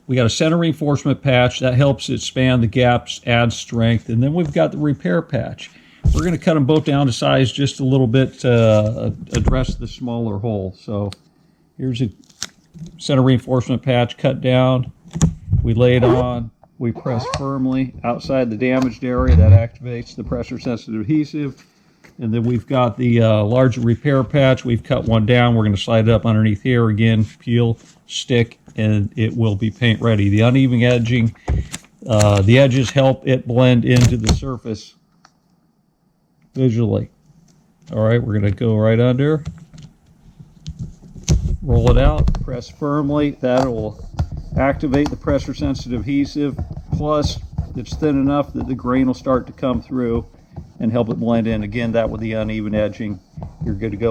We got a center reinforcement patch that helps expand the gaps, adds strength, and then we've got the repair patch. We're going to cut them both down to size just a little bit to address the smaller hole. So here's a center reinforcement patch cut down. We lay it on. We press firmly outside the damaged area. That activates the pressure-sensitive adhesive. And then we've got the larger repair patch. We've cut one down. We're going to slide it up underneath here again, peel, stick, and it will be paint ready. The uneven edging, the edges help it blend into the surface visually. All right, we're going to go right under, roll it out, press firmly. That will activate the pressure-sensitive adhesive. Plus, it's thin enough that the grain will start to come through and help it blend in. Again, that with the uneven edging, you're good to go.